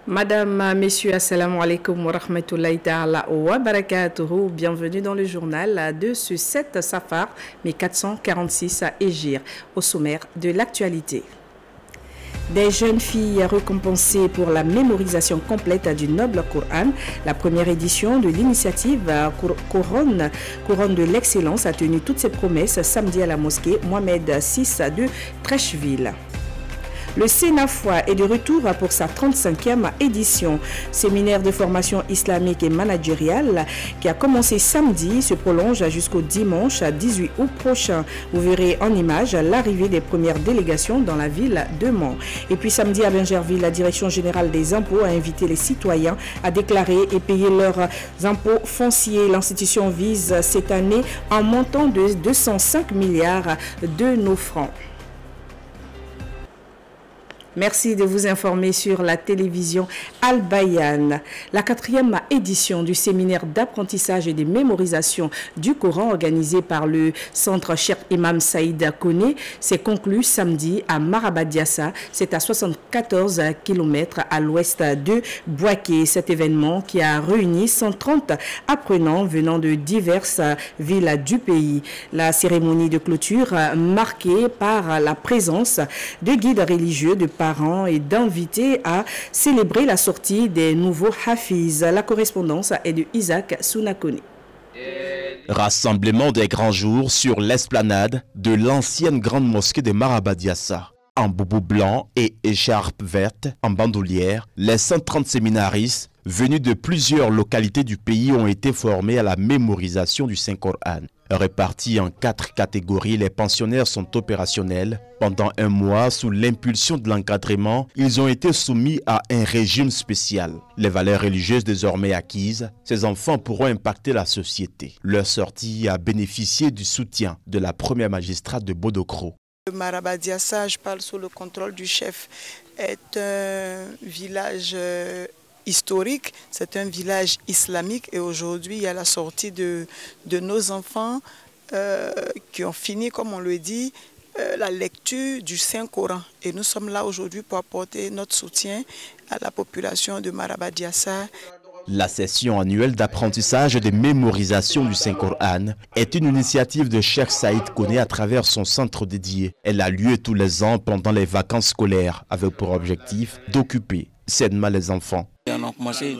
Madame, messieurs, assalamu alaikum wa rahmatullahi ta'ala wa barakatuhu. Bienvenue dans le journal de ce 7 Safar 1446 à Égir, au sommaire de l'actualité. Des jeunes filles récompensées pour la mémorisation complète du noble Coran. La première édition de l'initiative Couronne de l'excellence a tenu toutes ses promesses samedi à la mosquée Mohamed VI de Trècheville. Le Sénafois est de retour pour sa 35e édition. Séminaire de formation islamique et managériale qui a commencé samedi se prolonge jusqu'au dimanche 18 août prochain. Vous verrez en image l'arrivée des premières délégations dans la ville de Mans. Et puis samedi à Bingerville, la Direction générale des impôts a invité les citoyens à déclarer et payer leurs impôts fonciers. L'institution vise cette année un montant de 205 milliards de nos francs. Merci de vous informer sur la télévision Al-Bayan. La 4e édition du séminaire d'apprentissage et de mémorisation du Coran organisé par le centre Cheikh Imam Saïd Koné s'est conclue samedi à Marabadiassa. C'est à 74 km à l'ouest de Bouaké. Cet événement qui a réuni 130 apprenants venant de diverses villes du pays. La cérémonie de clôture marquée par la présence de guides religieux, de parents et d'invités à célébrer la sortie des nouveaux Hafiz. La correspondance est de Isaac Sounakoni. Rassemblement des grands jours sur l'esplanade de l'ancienne grande mosquée de Marabadiassa. En boubou blanc et écharpe verte, en bandoulière, les 130 séminaristes venus de plusieurs localités du pays ont été formés à la mémorisation du Saint-Coran. Répartis en 4 catégories, les pensionnaires sont opérationnels. Pendant un mois, sous l'impulsion de l'encadrement, ils ont été soumis à un régime spécial. Les valeurs religieuses désormais acquises, ces enfants pourront impacter la société. Leur sortie a bénéficié du soutien de la première magistrate de Bodokro. Marabadiassa, je parle sous le contrôle du chef, est un village historique, c'est un village islamique et aujourd'hui il y a la sortie de nos enfants qui ont fini, comme on le dit, la lecture du Saint-Coran. Et nous sommes là aujourd'hui pour apporter notre soutien à la population de Marabadiassa. La session annuelle d'apprentissage et de mémorisation du Saint-Coran est une initiative de Cheikh Saïd Koné à travers son centre dédié. Elle a lieu tous les ans pendant les vacances scolaires avec pour objectif d'occuper sainement les enfants. On a commencé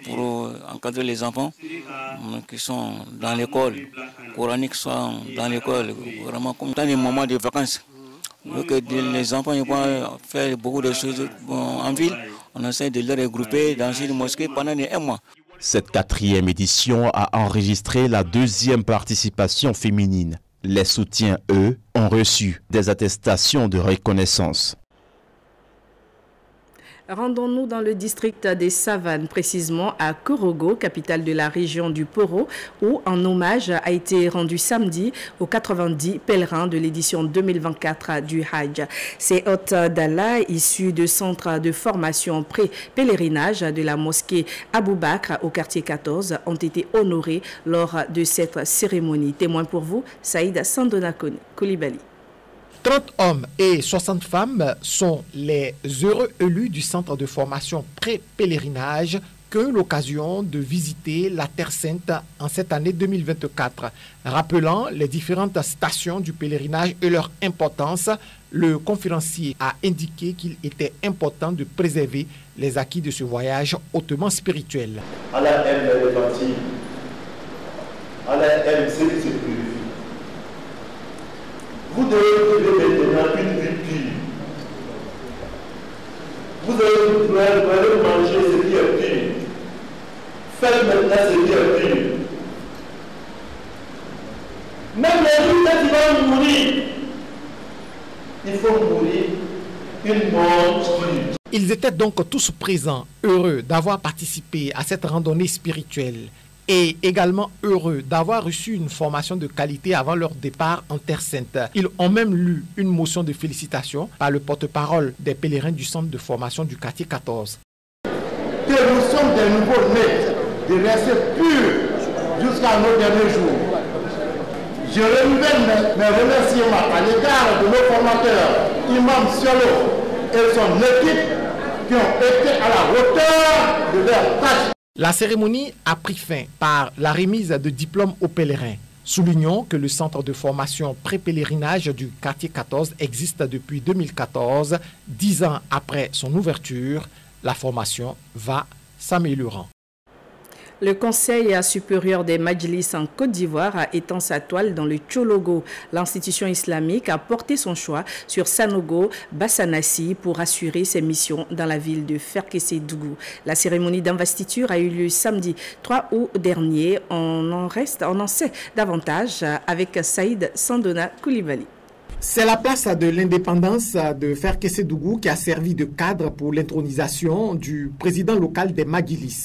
pour encadrer les enfants qui sont dans l'école, coraniques sont dans l'école, vraiment comme dans les moments de vacances. Donc les enfants ils vont faire beaucoup de choses en ville. On essaie de les regrouper dans une mosquée pendant un mois. Cette 4e édition a enregistré la 2e participation féminine. Les soutiens, eux, ont reçu des attestations de reconnaissance. Rendons-nous dans le district des Savanes, précisément à Korogo, capitale de la région du Poro, où un hommage a été rendu samedi aux 90 pèlerins de l'édition 2024 du Hajj. Ces hôtes d'Allah, issus de centres de formation pré-pèlerinage de la mosquée Abou Bakr au quartier 14, ont été honorés lors de cette cérémonie. Témoin pour vous, Saïd Sandona Koulibaly. 30 hommes et 60 femmes sont les heureux élus du centre de formation pré-pèlerinage qui ont eu l'occasion de visiter la Terre Sainte en cette année 2024. Rappelant les différentes stations du pèlerinage et leur importance, le conférencier a indiqué qu'il était important de préserver les acquis de ce voyage hautement spirituel. Allah aime les repentis. Allah aime ceux qui se purifient. Vous devez vivre maintenant une vie pure. Vous devez manger ce qui est pur. Faites maintenant ce qui est pur. Même les gens qui vont mourir, il faut mourir une mort pure. Ils étaient donc tous présents, heureux d'avoir participé à cette randonnée spirituelle et également heureux d'avoir reçu une formation de qualité avant leur départ en Terre Sainte. Ils ont même lu une motion de félicitations par le porte-parole des pèlerins du centre de formation du quartier 14. Que nous sommes des nouveaux-nés, de rester purs jusqu'à nos derniers jours. Je renouvelle mes remerciements à l'égard de nos formateurs, Imam Siolo et son équipe, qui ont été à la hauteur de leur tâche. La cérémonie a pris fin par la remise de diplômes aux pèlerins. Soulignons que le centre de formation pré-pèlerinage du quartier 14 existe depuis 2014. 10 ans après son ouverture, la formation va s'améliorant. Le Conseil supérieur des Majlis en Côte d'Ivoire a étend sa toile dans le Tchologo. L'institution islamique a porté son choix sur Sanogo Bassanassi pour assurer ses missions dans la ville de Ferkessédougou. La cérémonie d'investiture a eu lieu samedi 3 août dernier. On en sait davantage avec Saïd Sandona Koulibaly. C'est la place de l'indépendance de Ferkessédougou qui a servi de cadre pour l'intronisation du président local des Majlis.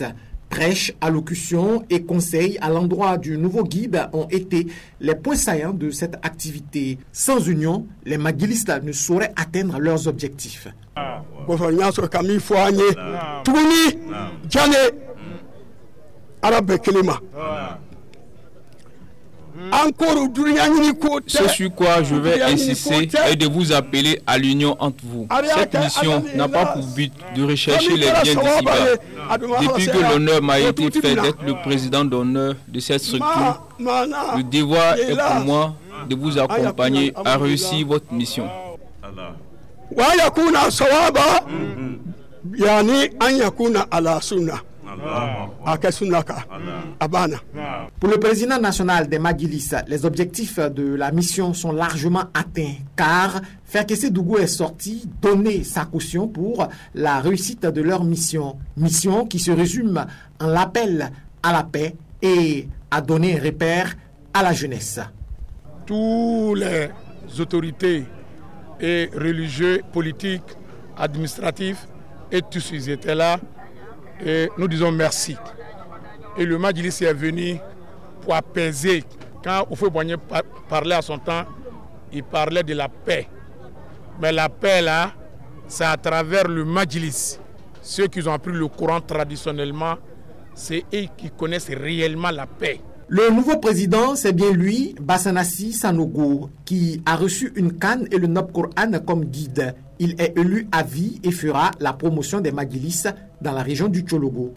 Prêches, allocutions et conseils à l'endroit du nouveau guide ont été les points saillants de cette activité. Sans union, les Majlistes ne sauraient atteindre leurs objectifs. Ce sur quoi je vais insister est de vous appeler à l'union entre vous. Cette mission n'a pas pour but de rechercher les biens d'ici-bas. Depuis que l'honneur m'a été fait d'être le président d'honneur de cette structure, le devoir est pour moi de vous accompagner à réussir votre mission. Pour le président national des Majlis, les objectifs de la mission sont largement atteints car Ferkessédougou est sorti donner sa caution pour la réussite de leur mission. Mission qui se résume en l'appel à la paix et à donner un repère à la jeunesse. Tous les autorités et religieux, politiques, administratifs et tous ils étaient là. Et nous disons merci. Et le Majlis est venu pour apaiser. Quand Oufoué-Boigny parlait à son temps, il parlait de la paix. Mais la paix là, c'est à travers le Majlis. Ceux qui ont appris le Coran traditionnellement, c'est eux qui connaissent réellement la paix. Le nouveau président, c'est bien lui, Bassanassi Sanogo, qui a reçu une canne et le Nob Coran comme guide. Il est élu à vie et fera la promotion des Majlis dans la région du Tchologo.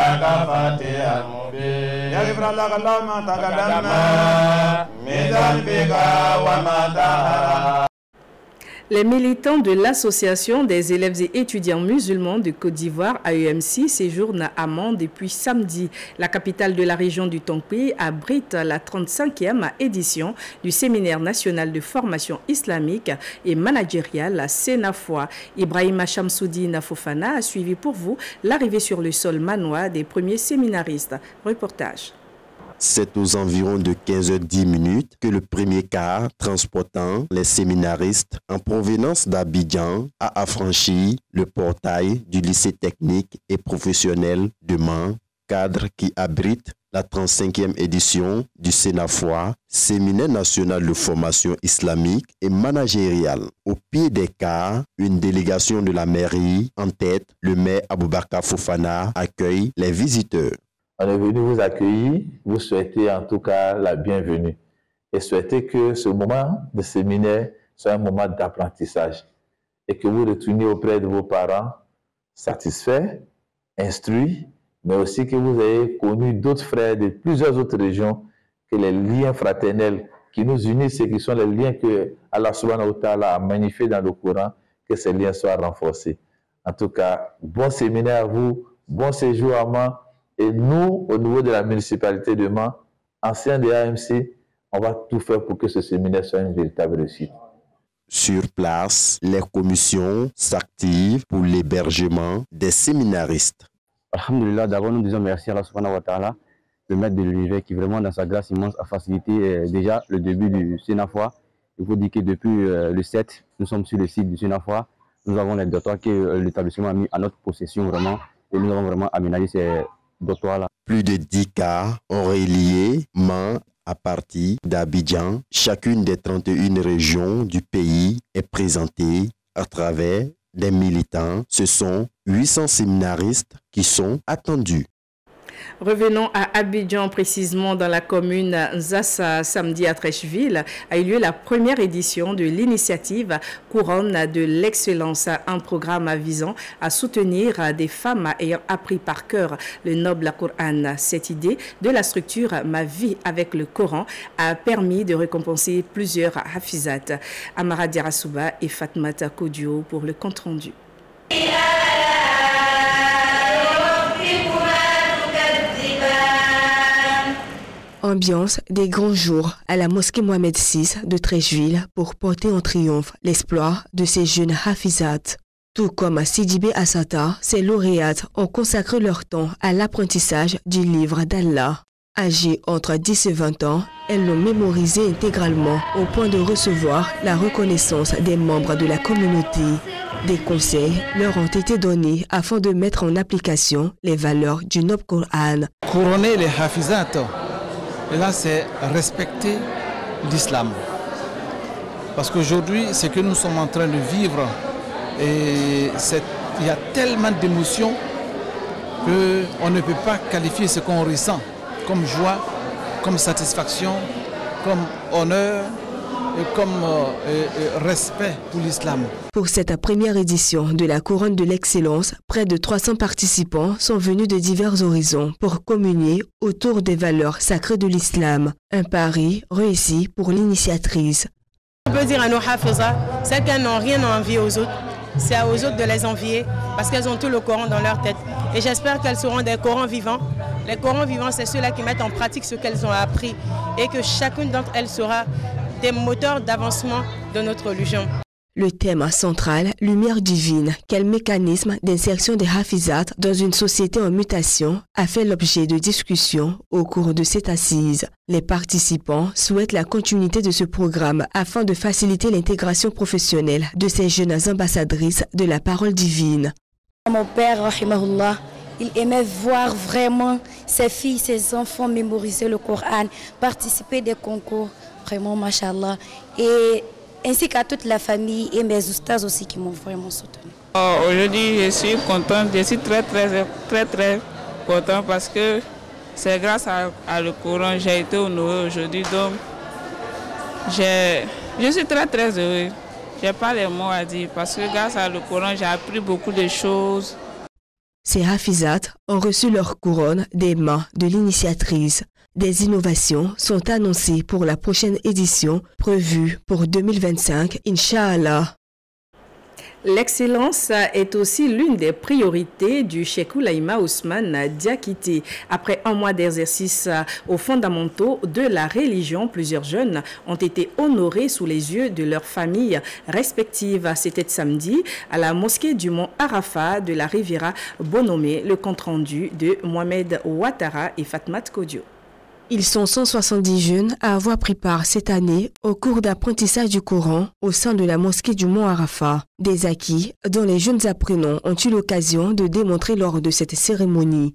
Les militants de l'Association des élèves et étudiants musulmans de Côte d'Ivoire, AEMC, séjournent à Mans depuis samedi. La capitale de la région du Tonkpi abrite la 35e édition du séminaire national de formation islamique et managériale Sénafois. Ibrahima Chamsoudine Fofana a suivi pour vous l'arrivée sur le sol manois des premiers séminaristes. Reportage. C'est aux environs de 15h10 que le premier car transportant les séminaristes en provenance d'Abidjan a affranchi le portail du lycée technique et professionnel de Mans, cadre qui abrite la 35e édition du Sénafois, séminaire national de formation islamique et managériale. Au pied des cars, une délégation de la mairie, en tête, le maire Aboubakar Fofana, accueille les visiteurs. On est venu vous accueillir, vous souhaiter en tout cas la bienvenue et souhaiter que ce moment de séminaire soit un moment d'apprentissage et que vous retourniez auprès de vos parents satisfaits, instruits, mais aussi que vous ayez connu d'autres frères de plusieurs autres régions, que les liens fraternels qui nous unissent et qui sont les liens que Allah subhanahu wa ta'ala a magnifiés dans le Coran, que ces liens soient renforcés. En tout cas, bon séminaire à vous, bon séjour à Mans. Et nous, au niveau de la municipalité de Mans, anciens de AMC, on va tout faire pour que ce séminaire soit une véritable réussite. Sur place, les commissions s'activent pour l'hébergement des séminaristes. Alhamdulillah, d'abord nous disons merci à Allah subhanahu wa ta'ala, le maître de l'univers qui vraiment dans sa grâce immense a facilité déjà le début du Sénafois. Il faut dire que depuis le 7, nous sommes sur le site du Sénafois. Nous avons les dortoirs que l'établissement a mis à notre possession vraiment et nous avons vraiment aménagé ces dortoirs-là. Plus de 10 cars ont relié Mans à partir d'Abidjan. Chacune des 31 régions du pays est présentée à travers des militants. Ce sont 800 séminaristes qui sont attendus. Revenons à Abidjan, précisément dans la commune Nzassa. Samedi à Treichville a eu lieu la première édition de l'initiative Couronne de l'excellence, un programme visant à soutenir des femmes ayant appris par cœur le noble Coran. Cette idée de la structure Ma vie avec le Coran a permis de récompenser plusieurs hafizat. Amara Diarasouba et Fatmata Kodio pour le compte rendu. Ambiance des grands jours à la mosquée Mohamed VI de Treichville pour porter en triomphe l'exploit de ces jeunes hafizat. Tout comme Sidibé Assata, ces lauréates ont consacré leur temps à l'apprentissage du livre d'Allah. Âgées entre 10 et 20 ans, elles l'ont mémorisé intégralement au point de recevoir la reconnaissance des membres de la communauté. Des conseils leur ont été donnés afin de mettre en application les valeurs du noble Coran. Couronner les hafizat, et là, c'est respecter l'islam. Parce qu'aujourd'hui, ce que nous sommes en train de vivre, et il y a tellement d'émotions qu'on ne peut pas qualifier ce qu'on ressent comme joie, comme satisfaction, comme honneur et comme respect pour l'islam. Pour cette première édition de la Couronne de l'excellence, près de 300 participants sont venus de divers horizons pour communier autour des valeurs sacrées de l'islam. Un pari réussi pour l'initiatrice. On peut dire à nos hafizas, c'est qu'elles n'ont rien à envier aux autres. C'est aux autres de les envier parce qu'elles ont tout le Coran dans leur tête. Et j'espère qu'elles seront des Corans vivants. Les Corans vivants, c'est ceux-là qui mettent en pratique ce qu'elles ont appris et que chacune d'entre elles sera des moteurs d'avancement de notre religion. Le thème central, lumière divine, quel mécanisme d'insertion des hafizat dans une société en mutation, a fait l'objet de discussions au cours de cette assise. Les participants souhaitent la continuité de ce programme afin de faciliter l'intégration professionnelle de ces jeunes ambassadrices de la parole divine. Mon père, rahimahullah, il aimait voir vraiment ses filles, ses enfants mémoriser le Coran, participer des concours, vraiment, mashallah. Et ainsi qu'à toute la famille et mes oustas aussi qui m'ont vraiment soutenu. Aujourd'hui, je suis contente, je suis très contente parce que c'est grâce à le Coran que j'ai été honorée aujourd'hui. Donc, je suis très heureuse. Je n'ai pas les mots à dire parce que grâce à le Coran, j'ai appris beaucoup de choses. Ces hafizat ont reçu leur couronne des mains de l'initiatrice. Des innovations sont annoncées pour la prochaine édition prévue pour 2025, Inch'Allah. L'excellence est aussi l'une des priorités du Cheikh Oulaïma Ousmane Diakité. Après un mois d'exercice aux fondamentaux de la religion, plusieurs jeunes ont été honorés sous les yeux de leurs familles respectives. C'était samedi à la mosquée du Mont Arafat de la Riviera Bonomé, le compte-rendu de Mohamed Ouattara et Fatmat Kodio. Ils sont 170 jeunes à avoir pris part cette année au cours d'apprentissage du Coran au sein de la mosquée du Mont Arafat. Des acquis dont les jeunes apprenants ont eu l'occasion de démontrer lors de cette cérémonie.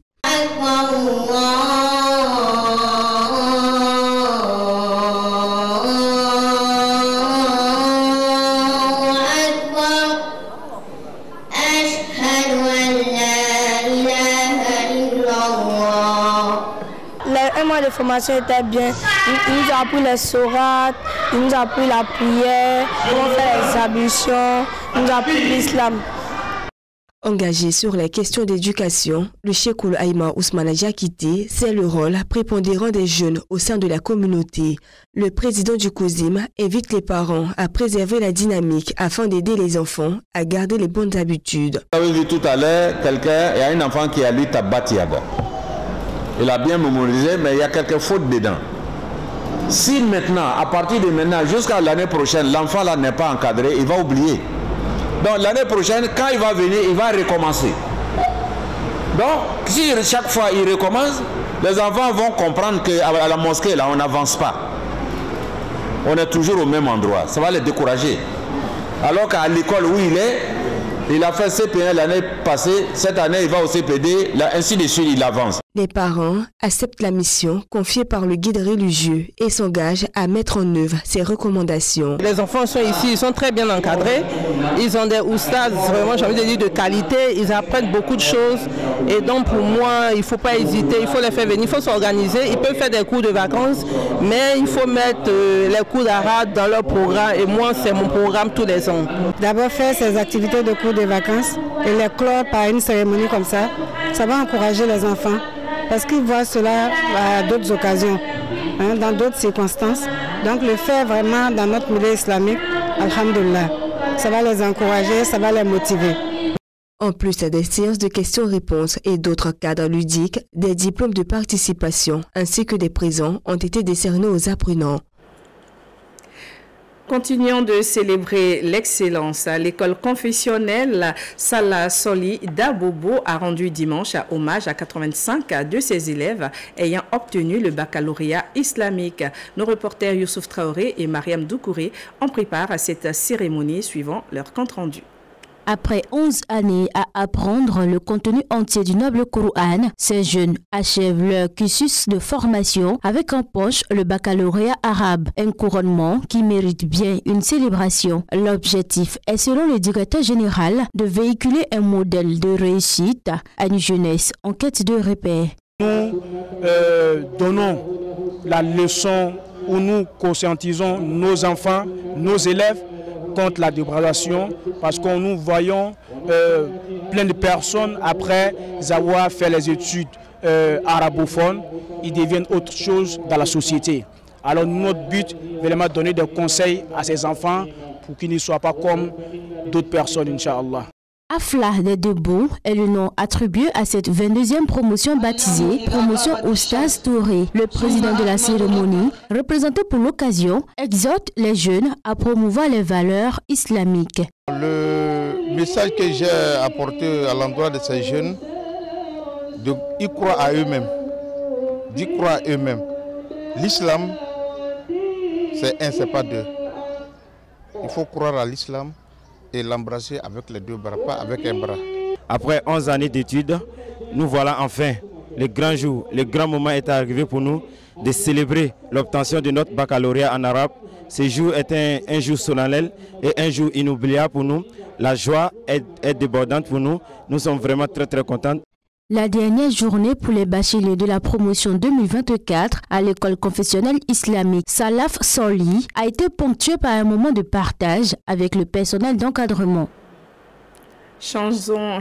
Les formations étaient bien. Il nous a appris les sourates, il nous a appris la prière, comment faire les ablutions, il nous a appris l'islam. Engagé sur les questions d'éducation, le Cheikh Oulaïma Ousmane Diakité sait le rôle prépondérant des jeunes au sein de la communauté. Le président du COSIM invite les parents à préserver la dynamique afin d'aider les enfants à garder les bonnes habitudes. Vous avez vu tout à l'heure, il y a un enfant qui a lu Tabbat Yada. Il a bien mémorisé, mais il y a quelques fautes dedans. Si maintenant, à partir de maintenant, jusqu'à l'année prochaine, l'enfant là n'est pas encadré, il va oublier. Donc l'année prochaine, quand il va venir, il va recommencer. Donc, si chaque fois il recommence, les enfants vont comprendre qu'à la mosquée, là, on n'avance pas. On est toujours au même endroit. Ça va les décourager. Alors qu'à l'école où il a fait CP1 l'année passée, cette année, il va au CPD, là, ainsi de suite, il avance. Les parents acceptent la mission confiée par le guide religieux et s'engagent à mettre en œuvre ces recommandations. Les enfants sont ici, ils sont très bien encadrés. Ils ont des oustas, vraiment, j'ai envie de dire, de qualité. Ils apprennent beaucoup de choses. Et donc, pour moi, il ne faut pas hésiter, il faut les faire venir, il faut s'organiser. Ils peuvent faire des cours de vacances, mais il faut mettre les cours d'arabe dans leur programme. Et moi, c'est mon programme tous les ans. D'abord, faire ces activités de cours de vacances et les clore par une cérémonie comme ça va encourager les enfants. Parce qu'ils voient cela à d'autres occasions, dans d'autres circonstances. Donc le faire vraiment dans notre milieu islamique, alhamdoulilah, ça va les encourager, ça va les motiver. En plus des séances de questions-réponses et d'autres cadres ludiques, des diplômes de participation ainsi que des présents ont été décernés aux apprenants. Continuons de célébrer l'excellence. L'école confessionnelle Salah Soli d'Abobo a rendu dimanche hommage à 85 de ses élèves ayant obtenu le baccalauréat islamique. Nos reporters Youssouf Traoré et Mariam Doukouré ont pris part à cette cérémonie suivant leur compte-rendu. Après 11 années à apprendre le contenu entier du noble Coran, ces jeunes achèvent leur cursus de formation avec en poche le baccalauréat arabe, un couronnement qui mérite bien une célébration. L'objectif est, selon le directeur général, de véhiculer un modèle de réussite à une jeunesse en quête de repères. Nous donnons la leçon où nous conscientisons nos enfants, nos élèves, contre la dégradation, parce que nous voyons plein de personnes après avoir fait les études arabophones, ils deviennent autre chose dans la société. Alors notre but, vraiment donner des conseils à ces enfants pour qu'ils ne soient pas comme d'autres personnes, Inch'Allah. Afla des Debout est le nom attribué à cette 22e promotion baptisée Promotion Oustaz Touré. Le président de la cérémonie, représenté pour l'occasion, exhorte les jeunes à promouvoir les valeurs islamiques. Le message que j'ai apporté à l'endroit de ces jeunes, d'y croire à eux-mêmes, d'y croire à eux-mêmes. L'islam, c'est un, c'est pas deux. Il faut croire à l'islam et l'embrasser avec les deux bras, pas avec un bras. Après 11 années d'études, nous voilà enfin. Le grand jour, le grand moment est arrivé pour nous de célébrer l'obtention de notre baccalauréat en arabe. Ce jour est un jour solennel et un jour inoubliable pour nous. La joie est débordante pour nous. Nous sommes vraiment très contents. La dernière journée pour les bacheliers de la promotion 2024 à l'école confessionnelle islamique Salaf Soli a été ponctuée par un moment de partage avec le personnel d'encadrement. Changeons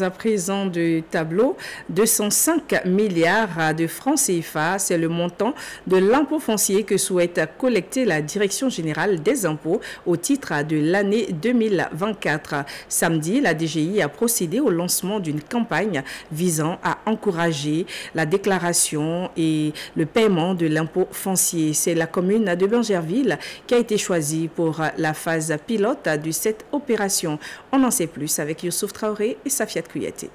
à présent de tableau. 205 milliards de francs CFA, c'est le montant de l'impôt foncier que souhaite collecter la Direction générale des impôts au titre de l'année 2024. Samedi, la DGI a procédé au lancement d'une campagne visant à encourager la déclaration et le paiement de l'impôt foncier. C'est la commune de Bergerville qui a été choisie pour la phase pilote de cette opération. On en sait plus avec Youssouf Traoré et Safiat Kouyaté.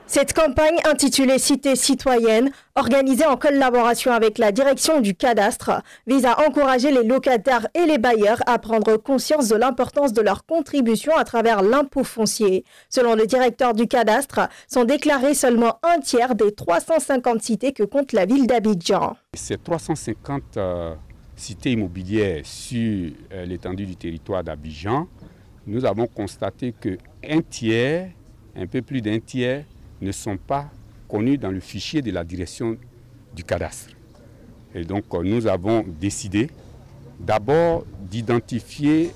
Cette campagne intitulée Cité citoyenne, organisée en collaboration avec la direction du cadastre, vise à encourager les locataires et les bailleurs à prendre conscience de l'importance de leur contribution à travers l'impôt foncier. Selon le directeur du cadastre, sont déclarés seulement un tiers des 350 cités que compte la ville d'Abidjan. Ces 350 cités immobilières sur l'étendue du territoire d'Abidjan, nous avons constaté qu'un tiers, un peu plus d'un tiers, ne sont pas connus dans le fichier de la direction du cadastre. Et donc nous avons décidé d'abord d'identifier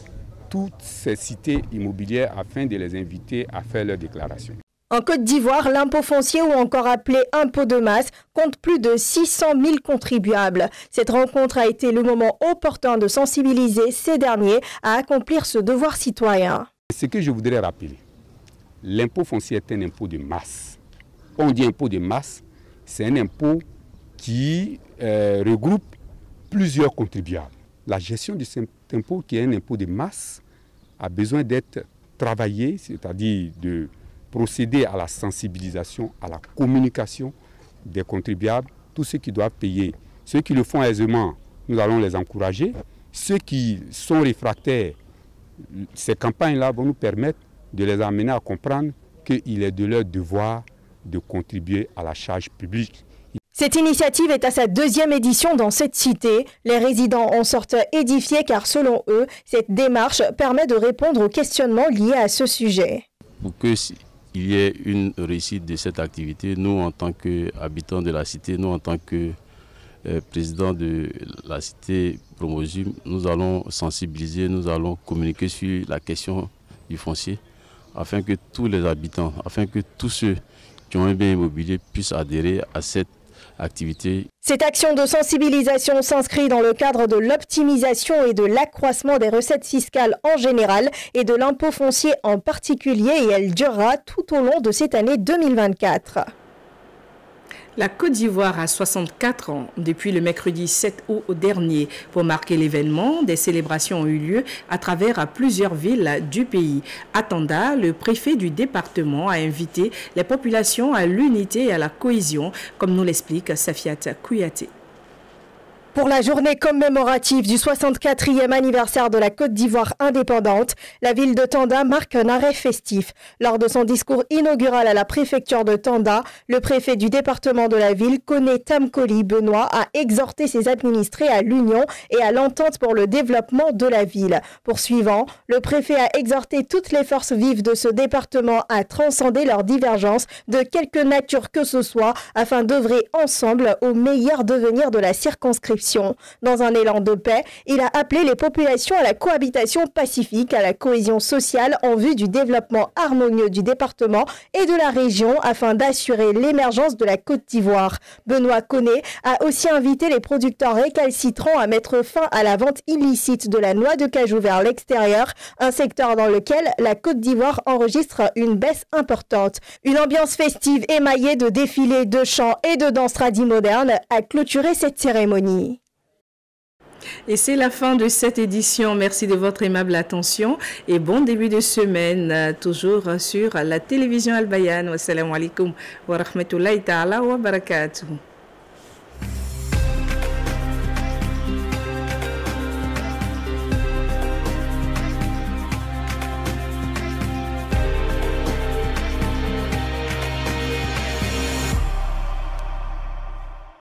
toutes ces cités immobilières afin de les inviter à faire leur déclaration. En Côte d'Ivoire, l'impôt foncier, ou encore appelé impôt de masse, compte plus de 600 000 contribuables. Cette rencontre a été le moment opportun de sensibiliser ces derniers à accomplir ce devoir citoyen. Ce que je voudrais rappeler, l'impôt foncier est un impôt de masse. On dit impôt de masse, c'est un impôt qui regroupe plusieurs contribuables. La gestion de cet impôt, qui est un impôt de masse, a besoin d'être travaillée, c'est-à-dire de procéder à la sensibilisation, à la communication des contribuables, tous ceux qui doivent payer. Ceux qui le font aisément, nous allons les encourager. Ceux qui sont réfractaires, ces campagnes-là vont nous permettre de les amener à comprendre qu'il est de leur devoir de contribuer à la charge publique. Cette initiative est à sa 2e édition dans cette cité. Les résidents en sortent édifiés car selon eux, cette démarche permet de répondre aux questionnements liés à ce sujet. Pour qu'il y ait une réussite de cette activité, nous en tant qu'habitants de la cité, nous en tant que président de la cité Promosum, nous allons sensibiliser, nous allons communiquer sur la question du foncier afin que tous les habitants, afin que tous ceux qui ont un bien immobilier puissent adhérer à cette activité. Cette action de sensibilisation s'inscrit dans le cadre de l'optimisation et de l'accroissement des recettes fiscales en général et de l'impôt foncier en particulier et elle durera tout au long de cette année 2024. La Côte d'Ivoire a 64 ans. Depuis le mercredi 7 août dernier, pour marquer l'événement, des célébrations ont eu lieu à travers plusieurs villes du pays. À Tanda, le préfet du département a invité les populations à l'unité et à la cohésion, comme nous l'explique Safiat Kouyaté. Pour la journée commémorative du 64e anniversaire de la Côte d'Ivoire indépendante, la ville de Tanda marque un arrêt festif. Lors de son discours inaugural à la préfecture de Tanda, le préfet du département de la ville, Koné Tamkoli Benoît, a exhorté ses administrés à l'union et à l'entente pour le développement de la ville. Poursuivant, le préfet a exhorté toutes les forces vives de ce département à transcender leurs divergences de quelque nature que ce soit afin d'œuvrer ensemble au meilleur devenir de la circonscription. Dans un élan de paix, il a appelé les populations à la cohabitation pacifique, à la cohésion sociale en vue du développement harmonieux du département et de la région afin d'assurer l'émergence de la Côte d'Ivoire. Benoît Koné a aussi invité les producteurs récalcitrants à mettre fin à la vente illicite de la noix de cajou vers l'extérieur, un secteur dans lequel la Côte d'Ivoire enregistre une baisse importante. Une ambiance festive émaillée de défilés, de chants et de danses tradis modernes a clôturé cette cérémonie. Et c'est la fin de cette édition. Merci de votre aimable attention et bon début de semaine, toujours sur la télévision Al Bayan. Wassalamu alaikum wa rahmatullahi ta'ala wa barakatuh.